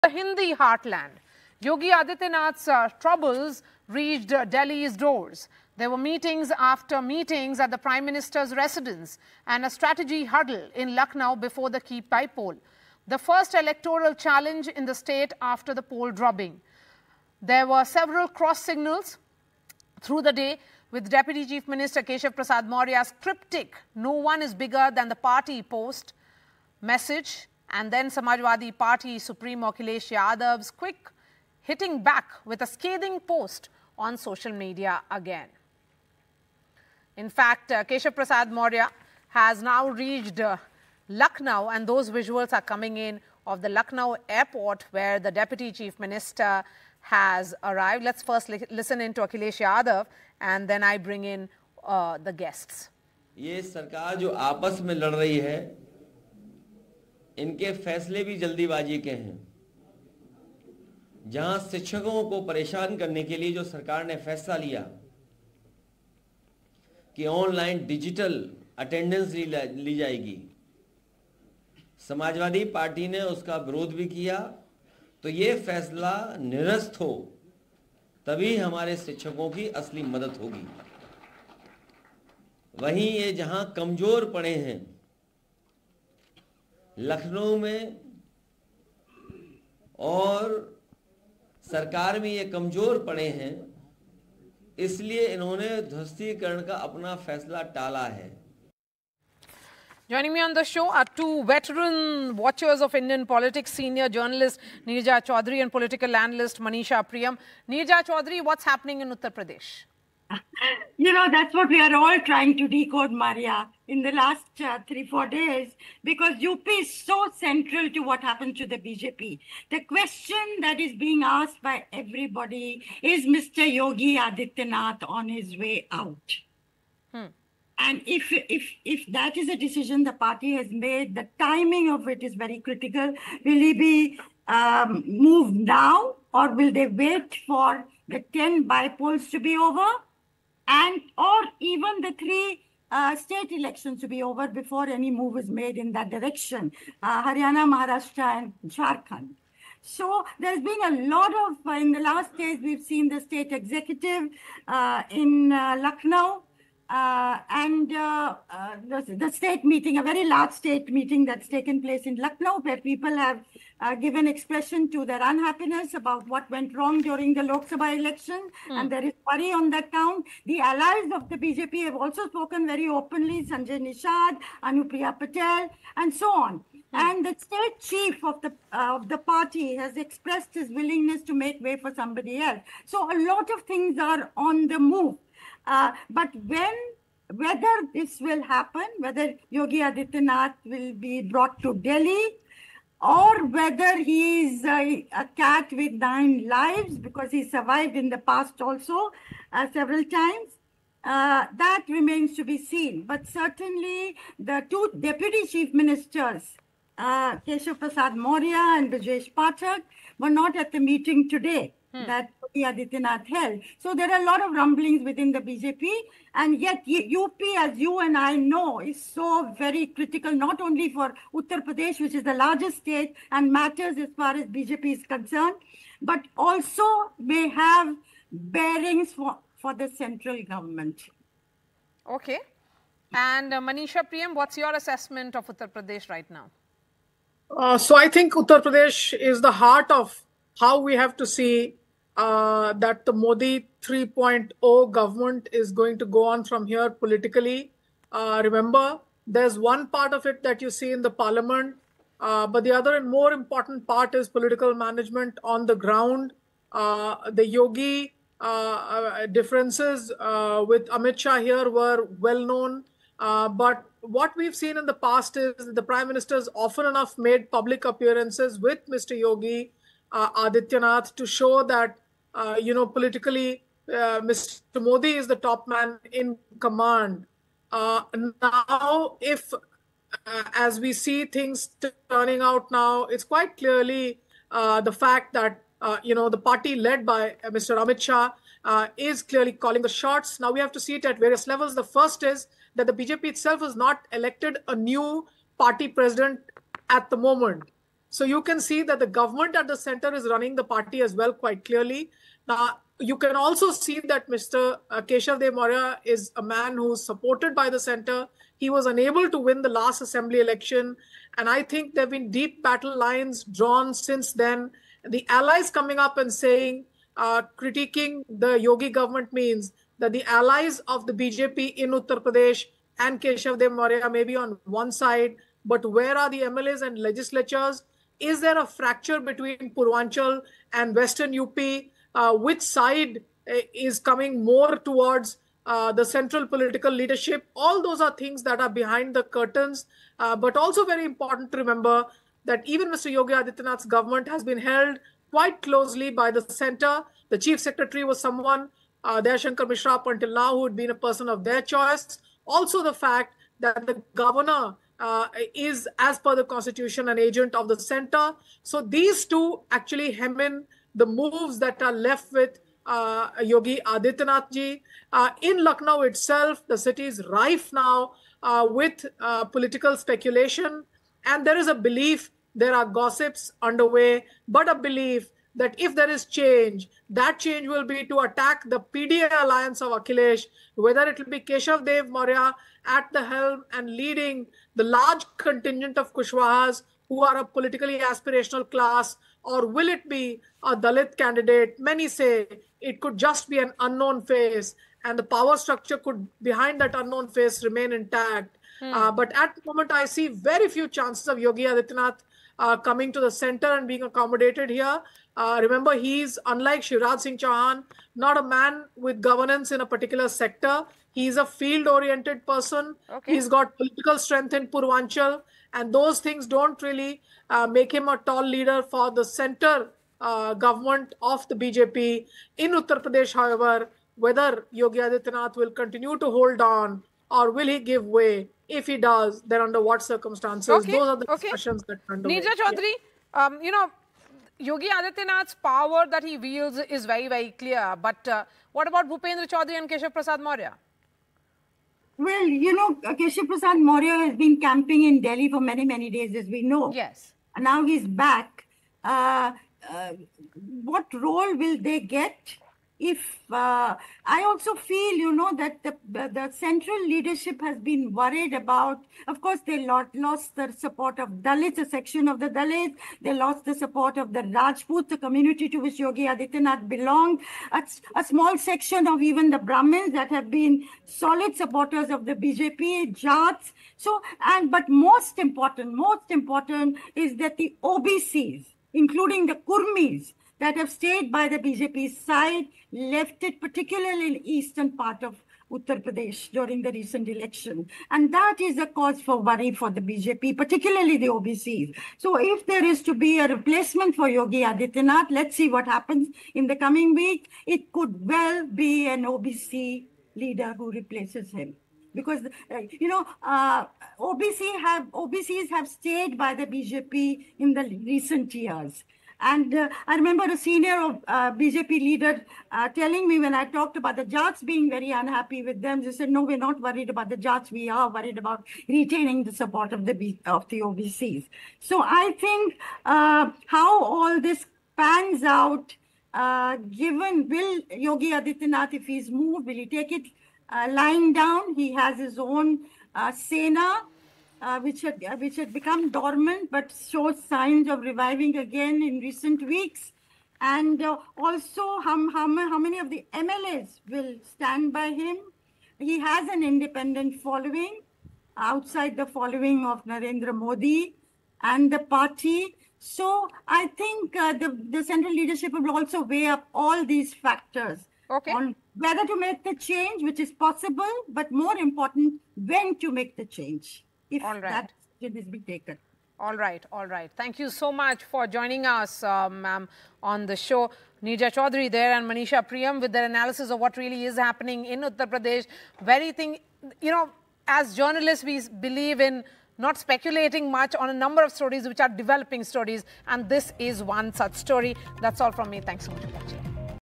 The Hindi heartland. Yogi Adityanath's troubles reached Delhi's doors. There were meetings after meetings at the Prime Minister's residence and a strategy huddle in Lucknow before the key poll, the first electoral challenge in the state after the poll drubbing. There were several cross signals through the day, with Deputy Chief Minister Keshav Prasad Maurya's cryptic "No one is bigger than the party" post message, and then Samajwadi Party Supremo Akhilesh Yadav's quick hitting back with a scathing post on social media again. In fact, Keshav Prasad Maurya has now reached Lucknow, and those visuals are coming in of the Lucknow airport where the Deputy Chief Minister has arrived. Let's first listen in to Akhilesh Yadav and then I bring in the guests. ये सरकार जो आपस में लड़ रही है, इनके फैसले भी जल्दीबाजी के हैं। जहां शिक्षकों को परेशान करने के लिए जो सरकार ने फैसला लिया कि ऑनलाइन डिजिटल अटेंडेंस ली जाएगी, समाजवादी पार्टी ने उसका विरोध भी किया। तो ये फैसला निरस्त हो तभी हमारे शिक्षकों की असली मदद होगी। वहीं ये जहां कमजोर पड़े हैं, लखनऊ में और सरकार में ये कमजोर पड़े हैं, इसलिए इन्होंने ध्वस्तीकरण का अपना फैसला टाला है। Joining me on the show are two veteran watchers of Indian politics, senior journalist Neerja Chaudhary and political analyst Manisha Priyam. Neerja Chaudhary, what's happening in Uttar Pradesh? You know, that's what we are all trying to decode, Maria, in the last 3-4 days, because UP is so central to what happens to the BJP. The question that is being asked by everybody is Mr. Yogi Adityanath on his way out? And if that is a decision the party has made, the timing of it is very critical. Will he be moved now, or will they wait for the 10 by-polls to be over, and or even the 3 state elections to be over before any move is made in that direction? Haryana, Maharashtra, and Jharkhand. So there's been a lot of, in the last days, we've seen the state executive in Lucknow, and the state meeting, a very large state meeting that's taken place in Lucknow, where people have given expression to their unhappiness about what went wrong during the Lok Sabha election, and there is worry on that count. The allies of the BJP have also spoken very openly, Sanjay Nishad, Anupriya Patel, and so on. And the state chief of the party has expressed his willingness to make way for somebody else. So a lot of things are on the move. But whether this will happen, whether Yogi Adityanath will be brought to Delhi, or whether he is a cat with 9 lives because he survived in the past also several times, that remains to be seen. But certainly the 2 deputy chief ministers, Keshav Prasad Maurya and Brijesh Pathak, were not at the meeting today that Yogi Adityanath held. So there are a lot of rumblings within the BJP, and yet UP, as you and I know, is so very critical, not only for Uttar Pradesh, which is the largest state and matters as far as BJP is concerned, but also may have bearings for the central government. Okay. And Manisha Priyam, what's your assessment of Uttar Pradesh right now? So I think Uttar Pradesh is the heart of how we have to see that the Modi 3.0 government is going to go on from here politically. Remember, there's one part of it that you see in the parliament, but the other and more important part is political management on the ground. The Yogi differences with Amit Shah here were well known, but what we've seen in the past is the Prime Minister's often enough made public appearances with Mr. Yogi Adityanath to show that, politically, Mr. Modi is the top man in command. Now, if, as we see things turning out now, it's quite clearly the fact that, the party led by Mr. Amit Shah is clearly calling the shots. Now, we have to see it at various levels. The first is that the BJP itself has not elected a new party president at the moment. So you can see that the government at the center is running the party as well quite clearly. Now, you can also see that Mr. Keshav Dev Maurya is a man who's supported by the center. He was unable to win the last assembly election. And I think there have been deep battle lines drawn since then. The allies coming up and saying, critiquing the Yogi government means that the allies of the BJP in Uttar Pradesh and Keshav Dev Maurya may be on one side, but where are the MLAs and legislatures? Is there a fracture between Purvanchal and Western UP? Which side is coming more towards the central political leadership? All those are things that are behind the curtains, but also very important to remember that even Mr. Yogi Adityanath's government has been held quite closely by the center. The chief secretary was someone, Dayasankar Mishra, up until now, who had been a person of their choice. Also the fact that the governor is, as per the constitution, an agent of the center. So these two actually hem in the moves that are left with Yogi Adityanath ji. In Lucknow itself, the city is rife now with political speculation. And there is a belief, there are gossips underway, but a belief that if there is change, that change will be to attack the PDA alliance of Akhilesh, whether it will be Keshav Dev Maurya at the helm and leading the large contingent of Kushwahas who are a politically aspirational class, or will it be a Dalit candidate? Many say it could just be an unknown face, and the power structure could, behind that unknown face, remain intact. But at the moment, I see very few chances of Yogi Adityanath coming to the center and being accommodated here. Remember, he's, unlike Shivraj Singh Chauhan, not a man with governance in a particular sector. He's a field-oriented person. Okay. He's got political strength in Purvanchal, and those things don't really make him a tall leader for the center government of the BJP. In Uttar Pradesh, however, whether Yogi Adityanath will continue to hold on or will he give way? If he does, then under what circumstances? Okay. Those are the discussions that are underway. Neerja Chaudhary, you know, Yogi Adityanath's power that he wields is very, very clear. But what about Bhupendra Chaudhary and Keshav Prasad Maurya? Well, you know, Keshav Prasad Maurya has been camping in Delhi for many, many days, as we know. Yes. And now he's back. What role will they get? If I also feel, you know, that the central leadership has been worried about, of course, they lost the support of Dalits, a section of the Dalits. They lost the support of the Rajput, the community to which Yogi Adityanath belonged. A small section of even the Brahmins that have been solid supporters of the BJP, Jats. So, but most important is that the OBCs, including the Kurmis, that have stayed by the BJP side, left it particularly in the eastern part of Uttar Pradesh during the recent election. And that is a cause for worry for the BJP, particularly the OBCs. So if there is to be a replacement for Yogi Adityanath, let's see what happens in the coming week. It could well be an OBC leader who replaces him. Because, you know, OBCs have stayed by the BJP in the recent years. And I remember a senior BJP leader telling me when I talked about the Jats being very unhappy with them, they said, no, we're not worried about the Jats. We are worried about retaining the support of the OBCs. So I think how all this pans out, given will Yogi Adityanath, if he's moved, will he take it lying down? He has his own Sena, which had become dormant but shows signs of reviving again in recent weeks. And also how many of the MLAs will stand by him. He has an independent following outside the following of Narendra Modi and the party. So I think the central leadership will also weigh up all these factors on whether to make the change, which is possible, but more important, when to make the change. If that decision is being taken. All right, all right. Thank you so much for joining us, ma'am, on the show. Neerja Chaudhary there and Manisha Priyam with their analysis of what really is happening in Uttar Pradesh. You know, as journalists, we believe in not speculating much on a number of stories which are developing stories, and this is one such story. That's all from me. Thanks so much for watching.